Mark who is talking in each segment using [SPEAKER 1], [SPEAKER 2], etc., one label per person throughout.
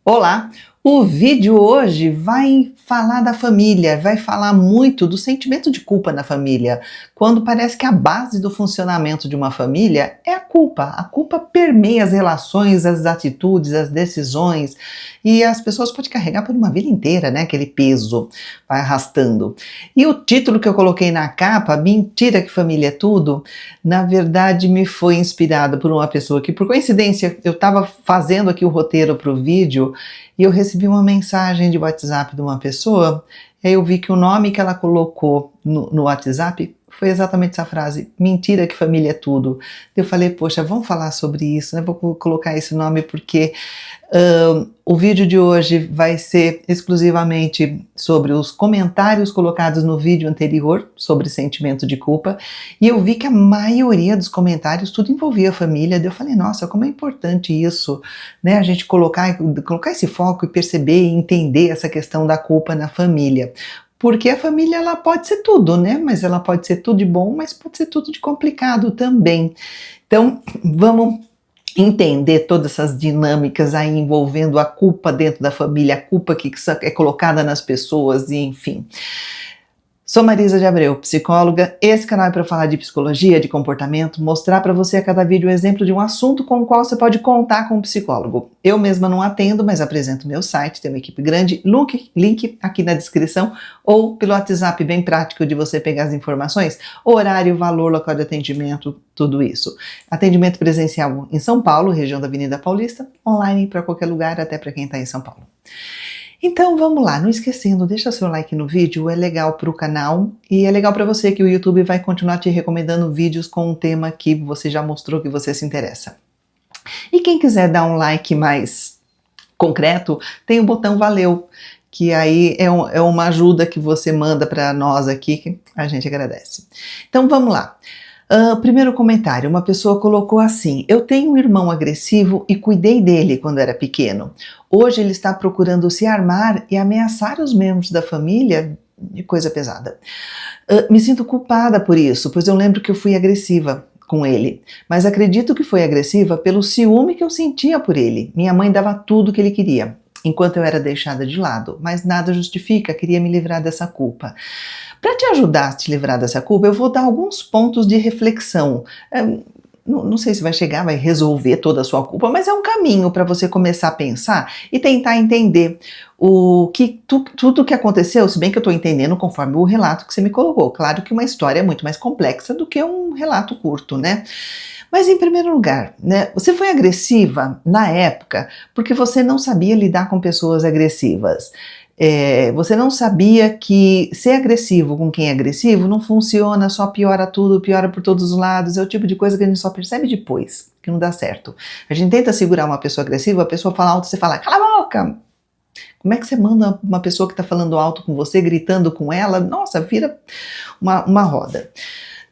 [SPEAKER 1] Olá! O vídeo hoje vai falar da família, vai falar muito do sentimento de culpa na família, quando parece que a base do funcionamento de uma família é a culpa. A culpa permeia as relações, as atitudes, as decisões, e as pessoas podem carregar por uma vida inteira, né? Aquele peso vai arrastando. E o título que eu coloquei na capa, Mentira que Família é Tudo, na verdade me foi inspirado por uma pessoa que, por coincidência, eu estava fazendo aqui o roteiro para o vídeo, e eu recebi uma mensagem de WhatsApp de uma pessoa, e aí eu vi que o nome que ela colocou no WhatsApp foi exatamente essa frase, mentira que família é tudo. Eu falei, poxa, vamos falar sobre isso, né? Vou colocar esse nome porque o vídeo de hoje vai ser exclusivamente sobre os comentários colocados no vídeo anterior sobre sentimento de culpa, e eu vi que a maioria dos comentários tudo envolvia a família. Daí eu falei, nossa, como é importante isso, né? A gente colocar esse foco e perceber e entender essa questão da culpa na família. Porque a família ela pode ser tudo, né? Mas ela pode ser tudo de bom, mas pode ser tudo de complicado também. Então, vamos entender todas essas dinâmicas aí envolvendo a culpa dentro da família, a culpa que é colocada nas pessoas, e enfim. Sou Marisa de Abreu, psicóloga. Esse canal é para falar de psicologia, de comportamento, mostrar para você a cada vídeo um exemplo de um assunto com o qual você pode contar com um psicólogo. Eu mesma não atendo, mas apresento meu site, tem uma equipe grande, link aqui na descrição, ou pelo WhatsApp bem prático de você pegar as informações, horário, valor, local de atendimento, tudo isso. Atendimento presencial em São Paulo, região da Avenida Paulista, online para qualquer lugar, até para quem está em São Paulo. Então vamos lá, não esquecendo, deixa seu like no vídeo, é legal para o canal e é legal para você que o YouTube vai continuar te recomendando vídeos com um tema que você já mostrou que você se interessa. E quem quiser dar um like mais concreto, tem o botão valeu, que aí é uma ajuda que você manda para nós aqui, que a gente agradece. Então vamos lá. Primeiro comentário, uma pessoa colocou assim: eu tenho um irmão agressivo e cuidei dele quando era pequeno. Hoje ele está procurando se armar e ameaçar os membros da família, de coisa pesada. Me sinto culpada por isso, pois eu lembro que eu fui agressiva com ele, mas acredito que foi agressiva pelo ciúme que eu sentia por ele. Minha mãe dava tudo o que ele queria, enquanto eu era deixada de lado, mas nada justifica, queria me livrar dessa culpa. Para te ajudar a te livrar dessa culpa, eu vou dar alguns pontos de reflexão. Não sei se vai resolver toda a sua culpa, mas é um caminho para você começar a pensar e tentar entender tudo o que aconteceu, se bem que eu estou entendendo conforme o relato que você me colocou. Claro que uma história é muito mais complexa do que um relato curto, né? Mas em primeiro lugar, né, você foi agressiva na época porque você não sabia lidar com pessoas agressivas. Você não sabia que ser agressivo com quem é agressivo não funciona, só piora tudo, piora por todos os lados, é o tipo de coisa que a gente só percebe depois, que não dá certo. A gente tenta segurar uma pessoa agressiva, a pessoa fala alto, você fala, cala a boca! Como é que você manda uma pessoa que está falando alto com você, gritando com ela? Nossa, vira uma roda.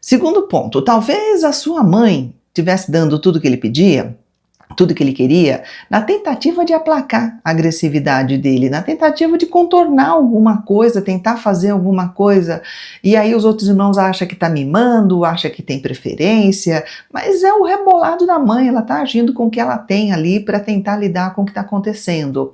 [SPEAKER 1] Segundo ponto, talvez a sua mãe estivesse dando tudo que ele pedia, tudo que ele queria, na tentativa de aplacar a agressividade dele, na tentativa de contornar alguma coisa, tentar fazer alguma coisa, e aí os outros irmãos acham que está mimando, acham que tem preferência, mas é o rebolado da mãe, ela está agindo com o que ela tem ali para tentar lidar com o que está acontecendo.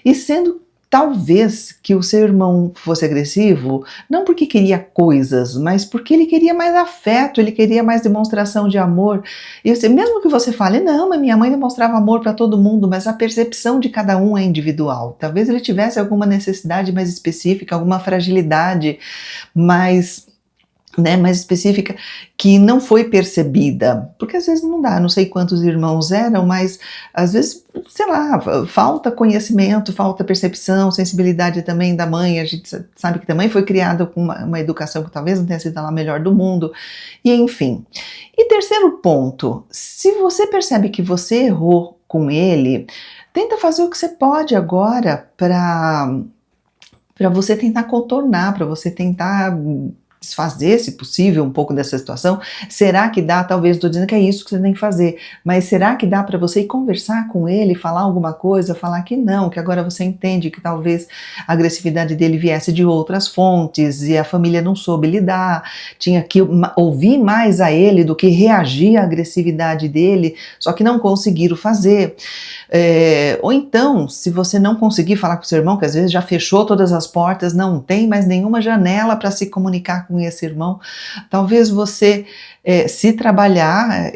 [SPEAKER 1] E sendo talvez que o seu irmão fosse agressivo, não porque queria coisas, mas porque ele queria mais afeto, ele queria mais demonstração de amor. E mesmo que você fale, não, mas minha mãe demonstrava amor para todo mundo, mas a percepção de cada um é individual. Talvez ele tivesse alguma necessidade mais específica, alguma fragilidade mais específica, que não foi percebida, porque às vezes não dá, não sei quantos irmãos eram, mas às vezes, sei lá, falta conhecimento, falta percepção, sensibilidade também da mãe. A gente sabe que também foi criada com uma educação que talvez não tenha sido a melhor do mundo, e enfim. E terceiro ponto, se você percebe que você errou com ele, tenta fazer o que você pode agora para você tentar contornar, para você tentar desfazer, se possível, um pouco dessa situação? Será que dá? Talvez, estou dizendo que é isso que você tem que fazer, mas será que dá para você ir conversar com ele, falar alguma coisa, falar que não, que agora você entende que talvez a agressividade dele viesse de outras fontes e a família não soube lidar, tinha que ouvir mais a ele do que reagir à agressividade dele, só que não conseguiram fazer. Ou então, se você não conseguir falar com o seu irmão, que às vezes já fechou todas as portas, não tem mais nenhuma janela para se comunicar com esse irmão, talvez você, se trabalhar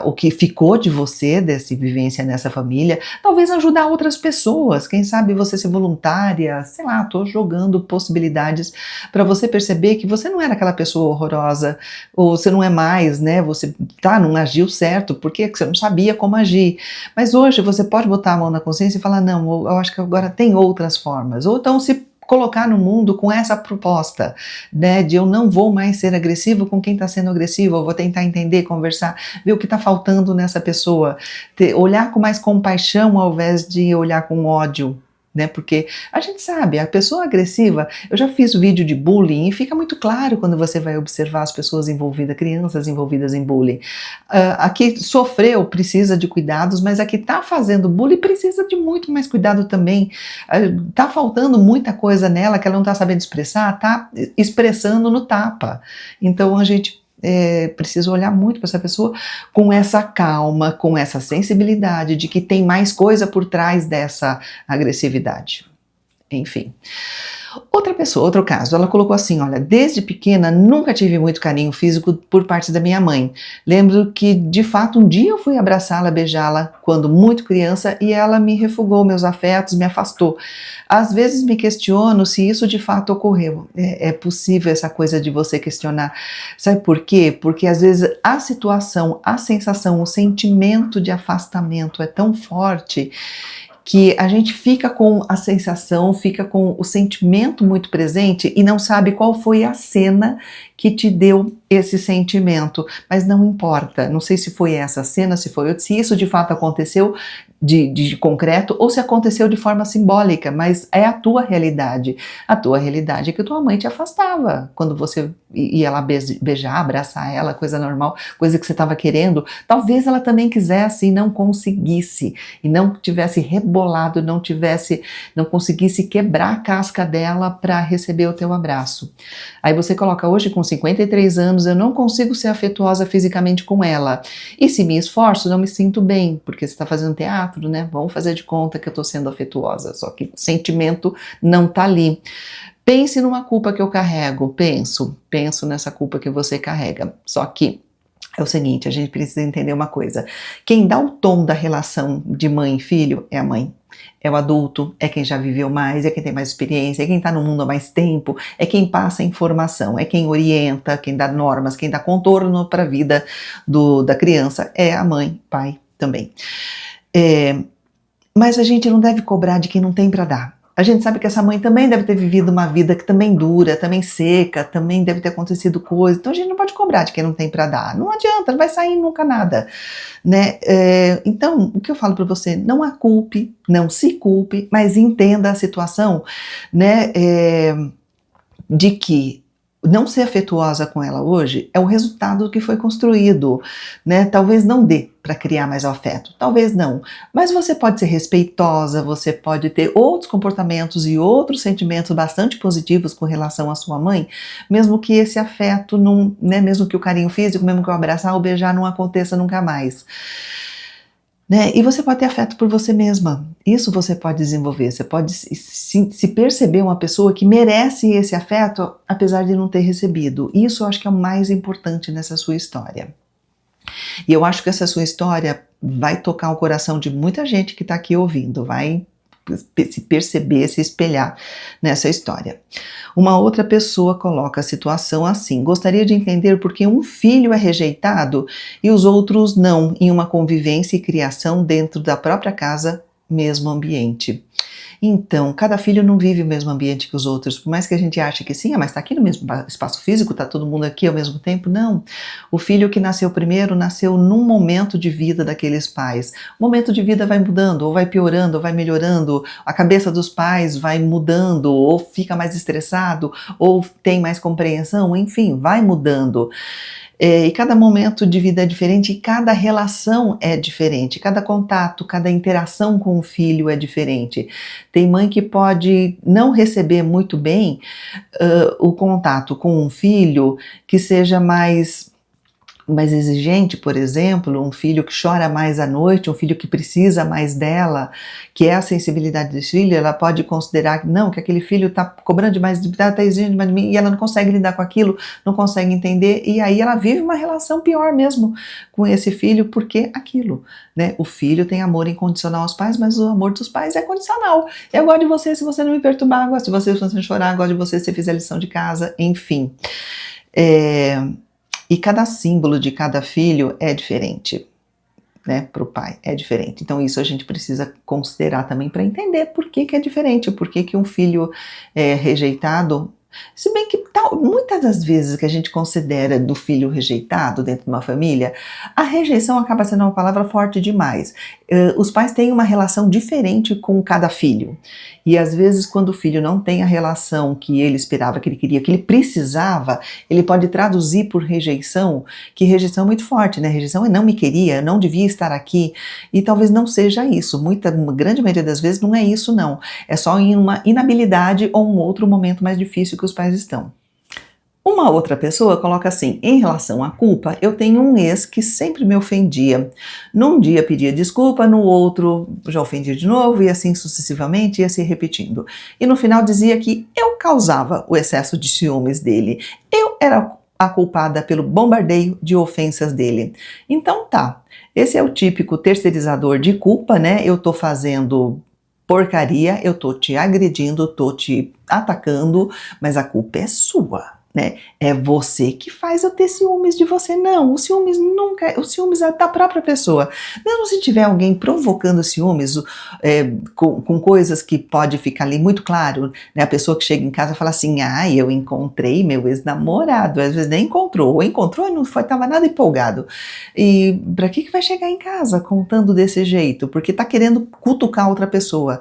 [SPEAKER 1] o que ficou de você, dessa vivência nessa família, talvez ajudar outras pessoas, quem sabe você ser voluntária, sei lá, estou jogando possibilidades para você perceber que você não era aquela pessoa horrorosa, ou você não é mais, né, você não agiu certo, porque você não sabia como agir, mas hoje você pode botar a mão na consciência e falar, não, eu acho que agora tem outras formas, ou então se colocar no mundo com essa proposta, né, de eu não vou mais ser agressivo com quem está sendo agressivo, eu vou tentar entender, conversar, ver o que está faltando nessa pessoa, olhar com mais compaixão ao invés de olhar com ódio, né, porque a gente sabe, a pessoa agressiva, eu já fiz vídeo de bullying e fica muito claro quando você vai observar as pessoas envolvidas, crianças envolvidas em bullying. A que sofreu precisa de cuidados, mas a que está fazendo bullying precisa de muito mais cuidado também. Está faltando muita coisa nela que ela não está sabendo expressar, está expressando no tapa. Então a gente precisa olhar muito para essa pessoa com essa calma, com essa sensibilidade de que tem mais coisa por trás dessa agressividade. Enfim. Outra pessoa, outro caso, ela colocou assim, olha, desde pequena nunca tive muito carinho físico por parte da minha mãe. Lembro que, de fato, um dia eu fui abraçá-la, beijá-la, quando muito criança, e ela me refugou meus afetos, me afastou. Às vezes me questiono se isso de fato ocorreu. É possível essa coisa de você questionar. Sabe por quê? Porque às vezes a situação, a sensação, o sentimento de afastamento é tão forte que a gente fica com a sensação, fica com o sentimento muito presente e não sabe qual foi a cena que te deu esse sentimento, mas não importa, não sei se foi essa cena, se isso de fato aconteceu de concreto ou se aconteceu de forma simbólica, mas é a tua realidade é que tua mãe te afastava, quando você ia lá beijar, abraçar ela, coisa normal, coisa que você estava querendo, talvez ela também quisesse e não conseguisse, e não tivesse rebolado, não conseguisse quebrar a casca dela para receber o teu abraço. Aí você coloca, hoje com 53 anos, eu não consigo ser afetuosa fisicamente com ela. E se me esforço, não me sinto bem, porque você está fazendo teatro, né? Vamos fazer de conta que eu estou sendo afetuosa, só que o sentimento não está ali. Pense numa culpa que eu carrego, penso nessa culpa que você carrega. Só que é o seguinte, a gente precisa entender uma coisa. Quem dá o tom da relação de mãe e filho é a mãe. É o adulto, é quem já viveu mais, é quem tem mais experiência, é quem está no mundo há mais tempo, é quem passa informação, é quem orienta, quem dá normas, quem dá contorno para a vida da criança, é a mãe, pai também. Mas a gente não deve cobrar de quem não tem para dar. A gente sabe que essa mãe também deve ter vivido uma vida que também dura, também seca, também deve ter acontecido coisa. Então a gente não pode cobrar de quem não tem para dar. Não adianta, não vai sair nunca nada, né? Então, o que eu falo para você? Não a culpe, não se culpe, mas entenda a situação, né? De que não ser afetuosa com ela hoje é o resultado do que foi construído, né? Talvez não dê para criar mais afeto, talvez não, mas você pode ser respeitosa, você pode ter outros comportamentos e outros sentimentos bastante positivos com relação à sua mãe, mesmo que esse afeto não, né? Mesmo que o carinho físico, mesmo que o abraçar ou beijar não aconteça nunca mais. Né? E você pode ter afeto por você mesma, isso você pode desenvolver, você pode se perceber uma pessoa que merece esse afeto, apesar de não ter recebido. Isso eu acho que é o mais importante nessa sua história. E eu acho que essa sua história vai tocar o coração de muita gente que está aqui ouvindo, vai se perceber, se espelhar nessa história. Uma outra pessoa coloca a situação assim: gostaria de entender por que um filho é rejeitado e os outros não, em uma convivência e criação dentro da própria casa, mesmo ambiente. Então, cada filho não vive o mesmo ambiente que os outros, por mais que a gente ache que sim, mas está aqui no mesmo espaço físico, está todo mundo aqui ao mesmo tempo, não. O filho que nasceu primeiro, nasceu num momento de vida daqueles pais. O momento de vida vai mudando, ou vai piorando, ou vai melhorando, a cabeça dos pais vai mudando, ou fica mais estressado, ou tem mais compreensão, enfim, vai mudando. E cada momento de vida é diferente, e cada relação é diferente, cada contato, cada interação com o filho é diferente. Tem mãe que pode não receber muito bem o contato com um filho que seja mais exigente, por exemplo, um filho que chora mais à noite, um filho que precisa mais dela, que é a sensibilidade desse filho, ela pode considerar não, que aquele filho está cobrando demais, está exigindo demais de mim, e ela não consegue lidar com aquilo, não consegue entender, e aí ela vive uma relação pior mesmo com esse filho, porque aquilo, né? O filho tem amor incondicional aos pais, mas o amor dos pais é condicional. Eu gosto de você se você não me perturbar, gosto de você se você não chorar, gosto de você se você fizer a lição de casa, enfim. E cada símbolo de cada filho é diferente, né, para o pai, é diferente. Então isso a gente precisa considerar também para entender por que é diferente, por que um filho é rejeitado. Se bem que muitas das vezes que a gente considera do filho rejeitado dentro de uma família, a rejeição acaba sendo uma palavra forte demais. Os pais têm uma relação diferente com cada filho. E às vezes quando o filho não tem a relação que ele esperava, que ele queria, que ele precisava, ele pode traduzir por rejeição, que rejeição é muito forte, né? Rejeição é não me queria, não devia estar aqui. E talvez não seja isso. Uma grande maioria das vezes não é isso, não. É só em uma inabilidade ou um outro momento mais difícil que os pais estão. Uma outra pessoa coloca assim: em relação à culpa, eu tenho um ex que sempre me ofendia. Num dia pedia desculpa, no outro já ofendia de novo, e assim sucessivamente ia se repetindo. E no final dizia que eu causava o excesso de ciúmes dele. Eu era a culpada pelo bombardeio de ofensas dele. Então tá, esse é o típico terceirizador de culpa, né? Eu tô fazendo porcaria, eu tô te agredindo, tô te atacando, mas a culpa é sua. Né? É você que faz eu ter ciúmes de você. Não, o ciúmes nunca, o ciúmes é da própria pessoa. Mesmo se tiver alguém provocando ciúmes com coisas que pode ficar ali muito claro, né? A pessoa que chega em casa fala assim: eu encontrei meu ex-namorado. Às vezes nem encontrou, ou encontrou e não estava nada empolgado. E para que vai chegar em casa contando desse jeito? Porque tá querendo cutucar outra pessoa.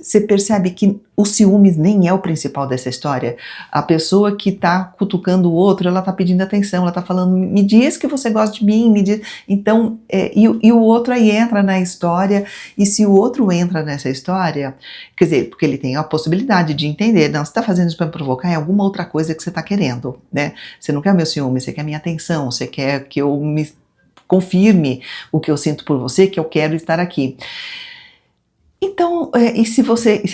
[SPEAKER 1] Você percebe que o ciúmes nem é o principal dessa história. A pessoa que está cutucando o outro, ela está pedindo atenção, ela está falando, me diz que você gosta de mim, me diz. Então, e o outro aí entra na história, e se o outro entra nessa história, quer dizer, porque ele tem a possibilidade de entender, não, você está fazendo isso para me provocar, é alguma outra coisa que você está querendo, né? Você não quer meu ciúme, você quer minha atenção, você quer que eu me confirme o que eu sinto por você, que eu quero estar aqui. Então, e se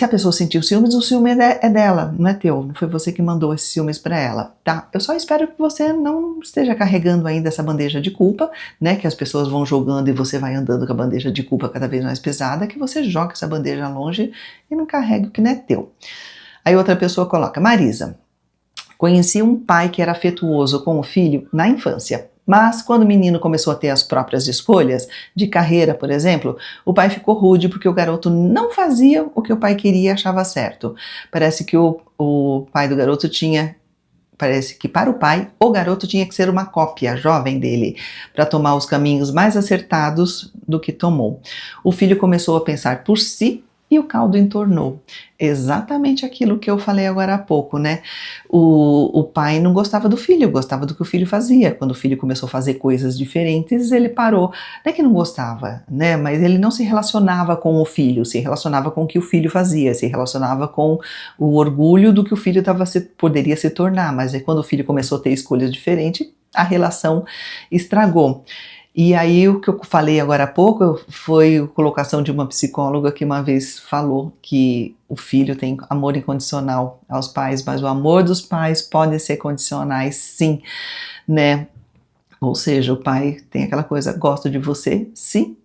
[SPEAKER 1] a pessoa sentiu ciúmes, o ciúme é dela, não é teu, não foi você que mandou esses ciúmes para ela, tá? Eu só espero que você não esteja carregando ainda essa bandeja de culpa, né? Que as pessoas vão jogando e você vai andando com a bandeja de culpa cada vez mais pesada, que você joga essa bandeja longe e não carrega o que não é teu. Aí outra pessoa coloca: Marisa, conheci um pai que era afetuoso com o filho na infância. Mas quando o menino começou a ter as próprias escolhas, de carreira, por exemplo, o pai ficou rude porque o garoto não fazia o que o pai queria e achava certo. Parece que o pai do garoto parece que para o pai, o garoto tinha que ser uma cópia jovem dele, para tomar os caminhos mais acertados do que tomou. O filho começou a pensar por si, e o caldo entornou. Exatamente aquilo que eu falei agora há pouco, né? O pai não gostava do filho, gostava do que o filho fazia. Quando o filho começou a fazer coisas diferentes, ele parou. Não é que não gostava, né? Mas ele não se relacionava com o filho, se relacionava com o que o filho fazia, se relacionava com o orgulho do que o filho poderia se tornar. Mas aí, quando o filho começou a ter escolhas diferentes, a relação estragou. E aí o que eu falei agora há pouco foi a colocação de uma psicóloga que uma vez falou que o filho tem amor incondicional aos pais, mas o amor dos pais pode ser condicionais sim, né? Ou seja, o pai tem aquela coisa, gosto de você, sim.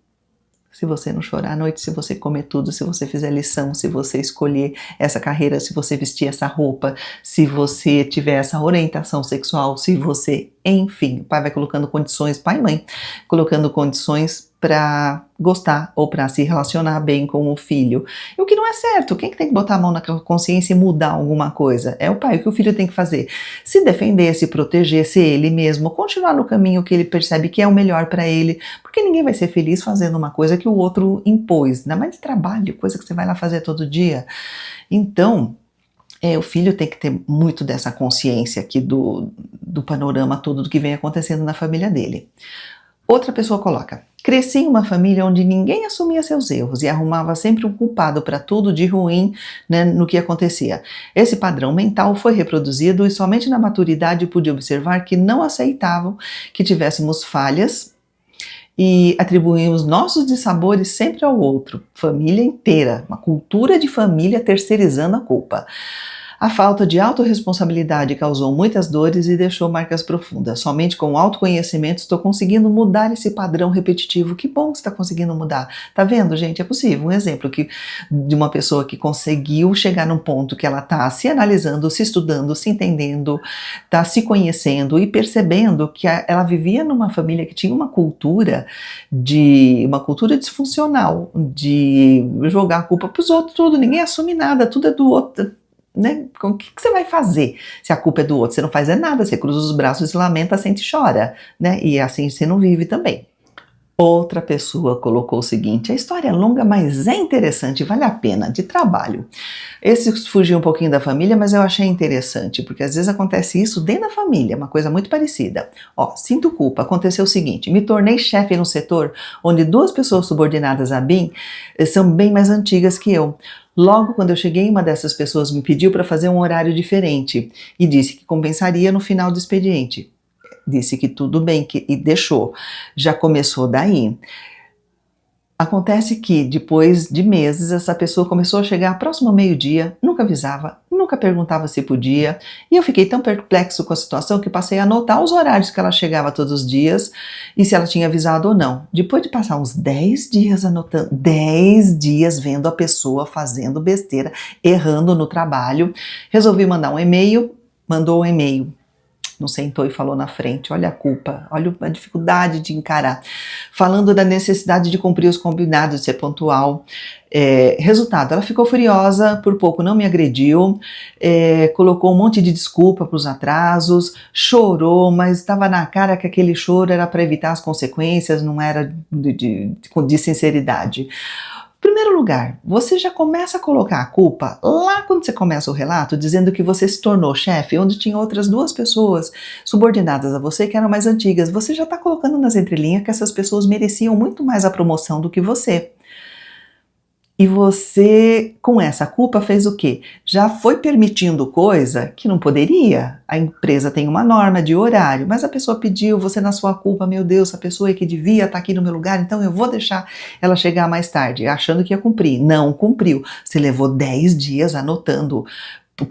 [SPEAKER 1] Se você não chorar à noite, se você comer tudo, se você fizer lição, se você escolher essa carreira, se você vestir essa roupa, se você tiver essa orientação sexual, se você, enfim, o pai vai colocando condições, pai e mãe, colocando condições para gostar ou para se relacionar bem com o filho. E o que não é certo, quem que tem que botar a mão na consciência e mudar alguma coisa? É o pai. O que o filho tem que fazer? Se defender, se proteger, ser ele mesmo, continuar no caminho que ele percebe que é o melhor para ele, porque ninguém vai ser feliz fazendo uma coisa que o outro impôs, ainda mais de trabalho, coisa que você vai lá fazer todo dia. Então, o filho tem que ter muito dessa consciência aqui do panorama todo do que vem acontecendo na família dele. Outra pessoa coloca: cresci em uma família onde ninguém assumia seus erros e arrumava sempre um culpado para tudo de ruim, né, no que acontecia. Esse padrão mental foi reproduzido e somente na maturidade pude observar que não aceitavam que tivéssemos falhas e atribuímos nossos dissabores sempre ao outro. Família inteira, uma cultura de família terceirizando a culpa. A falta de autorresponsabilidade causou muitas dores e deixou marcas profundas. Somente com o autoconhecimento estou conseguindo mudar esse padrão repetitivo. Que bom que você está conseguindo mudar. Tá vendo, gente? É possível. Um exemplo de uma pessoa que conseguiu chegar num ponto que ela está se analisando, se estudando, se entendendo, está se conhecendo e percebendo que ela vivia numa família que tinha uma cultura disfuncional, de jogar a culpa para os outros, tudo. Ninguém assume nada, tudo é do outro. Né? O que você vai fazer se a culpa é do outro? Você não faz nada, você cruza os braços, se lamenta, sente e chora, né? E assim você não vive também. Outra pessoa colocou o seguinte: a história é longa, mas é interessante, vale a pena, de trabalho. Esse fugiu um pouquinho da família, mas eu achei interessante, porque às vezes acontece isso dentro da família, uma coisa muito parecida. Ó, sinto culpa, aconteceu o seguinte: me tornei chefe no setor onde 2 pessoas subordinadas a mim são bem mais antigas que eu. Logo, quando eu cheguei, uma dessas pessoas me pediu para fazer um horário diferente e disse que compensaria no final do expediente. Disse que tudo bem e deixou. Já começou daí. Acontece que, depois de meses, essa pessoa começou a chegar próximo ao meio-dia, nunca avisava, nunca perguntava se podia, e eu fiquei tão perplexo com a situação que passei a anotar os horários que ela chegava todos os dias e se ela tinha avisado ou não. Depois de passar uns 10 dias anotando, 10 dias vendo a pessoa fazendo besteira, errando no trabalho, resolvi mandar um e-mail, mandou um e-mail. Não sentou e falou na frente, olha a culpa, olha a dificuldade de encarar, falando da necessidade de cumprir os combinados, de ser pontual. Resultado, ela ficou furiosa, por pouco não me agrediu, colocou um monte de desculpa para os atrasos, chorou, mas estava na cara que aquele choro era para evitar as consequências, não era de sinceridade. Primeiro lugar, você já começa a colocar a culpa lá quando você começa o relato, dizendo que você se tornou chefe, onde tinha outras 2 pessoas subordinadas a você que eram mais antigas. Você já está colocando nas entrelinhas que essas pessoas mereciam muito mais a promoção do que você. E você, com essa culpa, fez o quê? Já foi permitindo coisa que não poderia. A empresa tem uma norma de horário, mas a pessoa pediu, você na sua culpa, meu Deus, a pessoa é que devia estar aqui no meu lugar, então eu vou deixar ela chegar mais tarde, achando que ia cumprir. Não cumpriu. Você levou 10 dias anotando.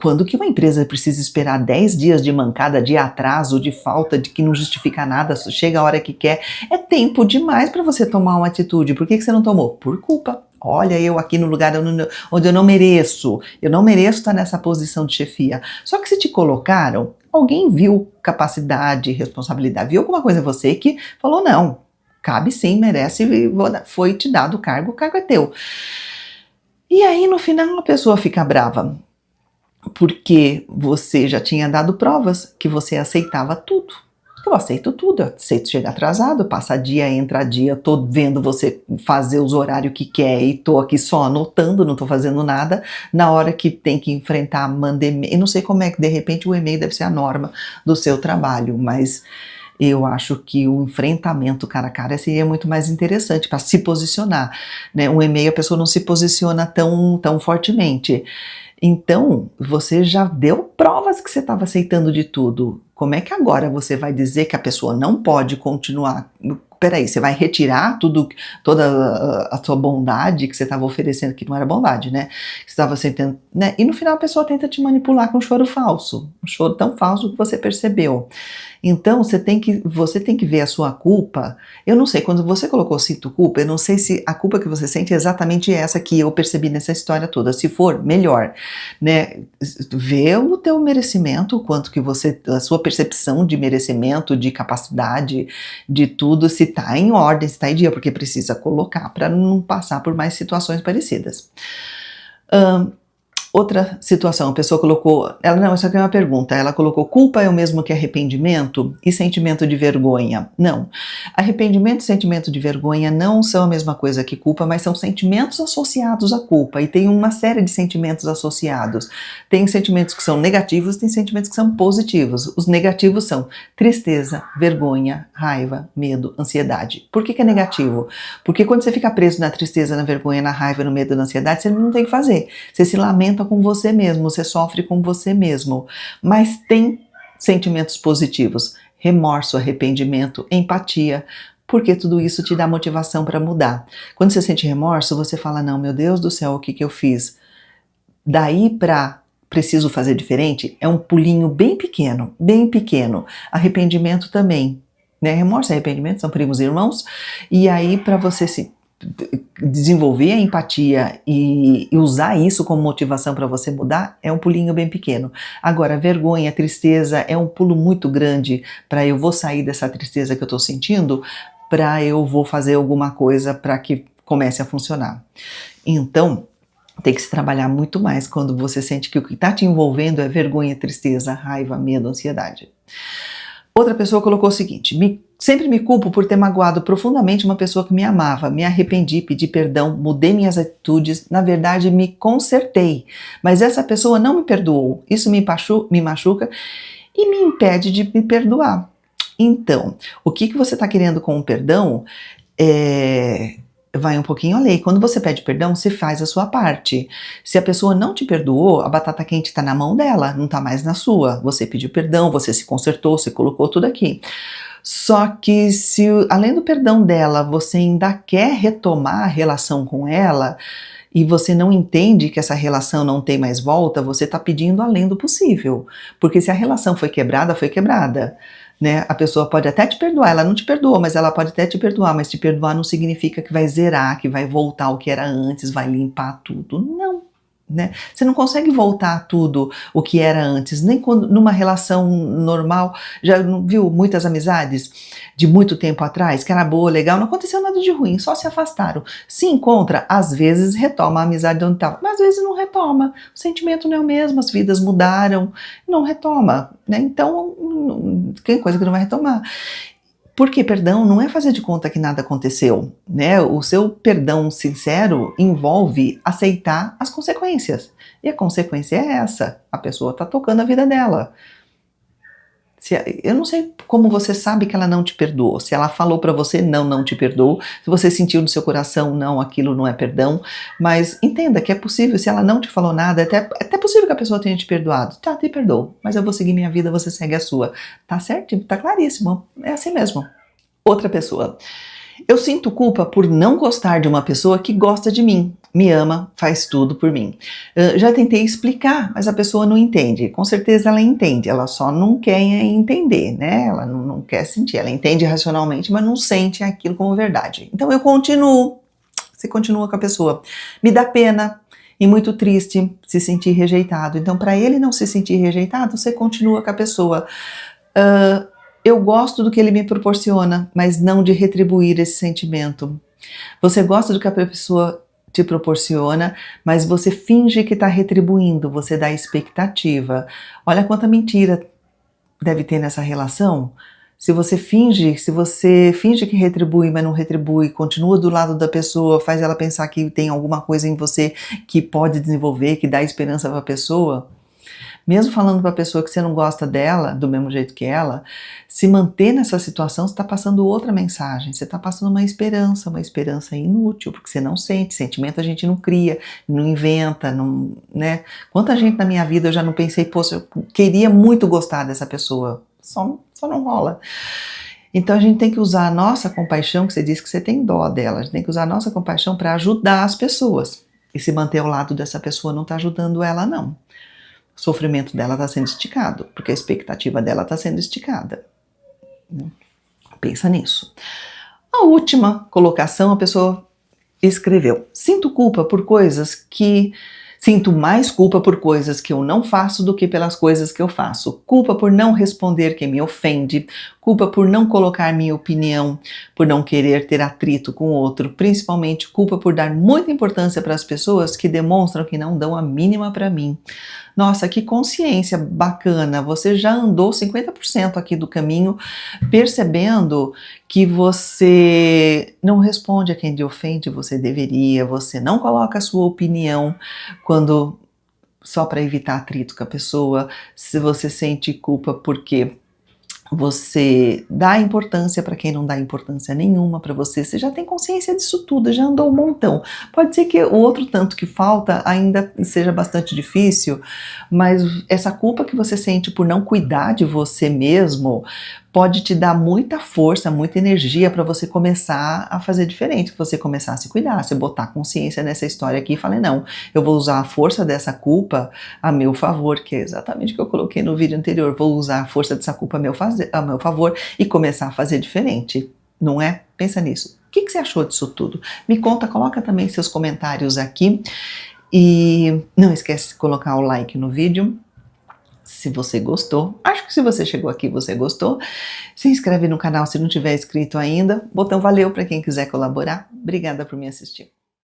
[SPEAKER 1] Quando que uma empresa precisa esperar 10 dias de mancada, de atraso, de falta, de que não justifica nada, chega a hora que quer? É tempo demais para você tomar uma atitude. Por que você não tomou? Por culpa. Olha, eu aqui no lugar onde eu não mereço estar nessa posição de chefia. Só que se te colocaram, alguém viu capacidade, responsabilidade, viu alguma coisa em você que falou, não, cabe sim, merece, foi te dado o cargo é teu. E aí no final a pessoa fica brava, porque você já tinha dado provas que você aceitava tudo. Eu aceito tudo, eu aceito chegar atrasado, passa dia, entra dia, tô vendo você fazer os horários que quer e tô aqui só anotando, não tô fazendo nada. Na hora que tem que enfrentar, manda e-mail. Eu não sei como é que de repente o e-mail deve ser a norma do seu trabalho, mas eu acho que o enfrentamento cara a cara seria muito mais interessante para se posicionar, né? Um e-mail a pessoa não se posiciona tão fortemente. Então, você já deu provas que você estava aceitando de tudo. Como é que agora você vai dizer que a pessoa não pode continuar? Peraí, você vai retirar toda a sua bondade que você estava oferecendo, que não era bondade, né? Que você estava aceitando, né? E no final a pessoa tenta te manipular com um choro falso. Um choro tão falso que você percebeu. Então, você tem que ver a sua culpa. Eu não sei, quando você colocou sinto culpa, eu não sei se a culpa que você sente é exatamente essa que eu percebi nessa história toda. Se for, melhor, né? Vê o teu merecimento, o quanto que a sua percepção de merecimento, de capacidade, de tudo, se tá em ordem, se tá em dia, porque precisa colocar para não passar por mais situações parecidas. Outra situação, a pessoa colocou, isso aqui é uma pergunta, ela colocou: culpa é o mesmo que arrependimento e sentimento de vergonha? Não, arrependimento e sentimento de vergonha não são a mesma coisa que culpa, mas são sentimentos associados à culpa, e tem uma série de sentimentos associados. Tem sentimentos que são negativos, tem sentimentos que são positivos. Os negativos são tristeza, vergonha, raiva, medo, ansiedade. Por que é negativo? Porque quando você fica preso na tristeza, na vergonha, na raiva, no medo, na ansiedade, você não tem o que fazer, você se lamenta com você mesmo, você sofre com você mesmo. Mas tem sentimentos positivos: remorso, arrependimento, empatia, porque tudo isso te dá motivação para mudar. Quando você sente remorso, você fala: não, meu Deus do céu, o que eu fiz? Daí para preciso fazer diferente, é um pulinho bem pequeno, bem pequeno. Arrependimento também, né? Remorso e arrependimento são primos e irmãos, e aí para você se desenvolver a empatia e usar isso como motivação para você mudar, é um pulinho bem pequeno. Agora, vergonha, tristeza é um pulo muito grande para eu vou sair dessa tristeza que eu estou sentindo, para eu vou fazer alguma coisa para que comece a funcionar. Então, tem que se trabalhar muito mais quando você sente que o que está te envolvendo é vergonha, tristeza, raiva, medo, ansiedade. Outra pessoa colocou o seguinte: sempre me culpo por ter magoado profundamente uma pessoa que me amava, me arrependi, pedi perdão, mudei minhas atitudes, na verdade me consertei, mas essa pessoa não me perdoou, isso me machuca e me impede de me perdoar. Então, o que você está querendo com o perdão vai um pouquinho além. Quando você pede perdão, você faz a sua parte. Se a pessoa não te perdoou, a batata quente está na mão dela, não está mais na sua. Você pediu perdão, você se consertou, você colocou tudo aqui. Só que se, além do perdão dela, você ainda quer retomar a relação com ela, e você não entende que essa relação não tem mais volta, você está pedindo além do possível. Porque se a relação foi quebrada, foi quebrada. Né? A pessoa pode até te perdoar, ela não te perdoa, mas ela pode até te perdoar, mas te perdoar não significa que vai zerar, que vai voltar ao que era antes, vai limpar tudo. Não. Né? Você não consegue voltar a tudo o que era antes, nem quando numa relação normal. Já viu muitas amizades de muito tempo atrás, que era boa, legal, não aconteceu nada de ruim, só se afastaram. Se encontra, às vezes retoma a amizade de onde estava, mas às vezes não retoma, o sentimento não é o mesmo, as vidas mudaram, não retoma, né? Então tem coisa que não vai retomar. Porque perdão não é fazer de conta que nada aconteceu, né? O seu perdão sincero envolve aceitar as consequências. E a consequência é essa: a pessoa está tocando a vida dela. Eu não sei como você sabe que ela não te perdoou. Se ela falou para você: não te perdoou. Se você sentiu no seu coração: não, aquilo não é perdão. Mas entenda que é possível, se ela não te falou nada, é até possível que a pessoa tenha te perdoado. Tá, te perdoou, mas eu vou seguir minha vida, você segue a sua. Tá certo? Tá claríssimo. É assim mesmo. Outra pessoa: eu sinto culpa por não gostar de uma pessoa que gosta de mim, me ama, faz tudo por mim. Já tentei explicar, mas a pessoa não entende. Com certeza ela entende, ela só não quer entender, né? Ela não quer sentir, ela entende racionalmente, mas não sente aquilo como verdade. Então eu continuo. Você continua com a pessoa. Me dá pena e muito triste se sentir rejeitado. Então, para ele não se sentir rejeitado, você continua com a pessoa. Eu gosto do que ele me proporciona, mas não de retribuir esse sentimento. Você gosta do que a pessoa te proporciona, mas você finge que está retribuindo, você dá expectativa. Olha quanta mentira deve ter nessa relação. Se você finge que retribui, mas não retribui, continua do lado da pessoa, faz ela pensar que tem alguma coisa em você que pode desenvolver, que dá esperança para a pessoa. Mesmo falando para a pessoa que você não gosta dela, do mesmo jeito que ela, se manter nessa situação, você está passando outra mensagem, você está passando uma esperança inútil, porque você não sente, sentimento a gente não cria, não inventa, não, né? Quanta gente na minha vida eu já não pensei, poxa, eu queria muito gostar dessa pessoa, só não rola. Então a gente tem que usar a nossa compaixão, que você disse que você tem dó dela, a gente tem que usar a nossa compaixão para ajudar as pessoas, e se manter ao lado dessa pessoa não está ajudando ela, não. O sofrimento dela está sendo esticado, porque a expectativa dela está sendo esticada. Pensa nisso. A última colocação, a pessoa escreveu: sinto mais culpa por coisas que eu não faço do que pelas coisas que eu faço. Culpa por não responder quem me ofende. culpa por não colocar minha opinião, por não querer ter atrito com o outro, principalmente culpa por dar muita importância para as pessoas que demonstram que não dão a mínima para mim. Nossa, que consciência bacana! Você já andou 50% aqui do caminho, percebendo que você não responde a quem te ofende, você deveria, você não coloca a sua opinião quando só para evitar atrito com a pessoa, se você sente culpa porque você dá importância para quem não dá importância nenhuma para você, você já tem consciência disso tudo, já andou um montão. Pode ser que o outro tanto que falta ainda seja bastante difícil, mas essa culpa que você sente por não cuidar de você mesmo pode te dar muita força, muita energia para você começar a fazer diferente, você começar a se cuidar, você botar consciência nessa história aqui e falar, não, eu vou usar a força dessa culpa a meu favor, que é exatamente o que eu coloquei no vídeo anterior, vou usar a força dessa culpa a meu favor e começar a fazer diferente, não é? Pensa nisso. O que você achou disso tudo? Me conta, coloca também seus comentários aqui e não esquece de colocar o like no vídeo, se você gostou. Acho que se você chegou aqui você gostou. Se inscreve no canal se não tiver inscrito ainda. Botão valeu para quem quiser colaborar. Obrigada por me assistir.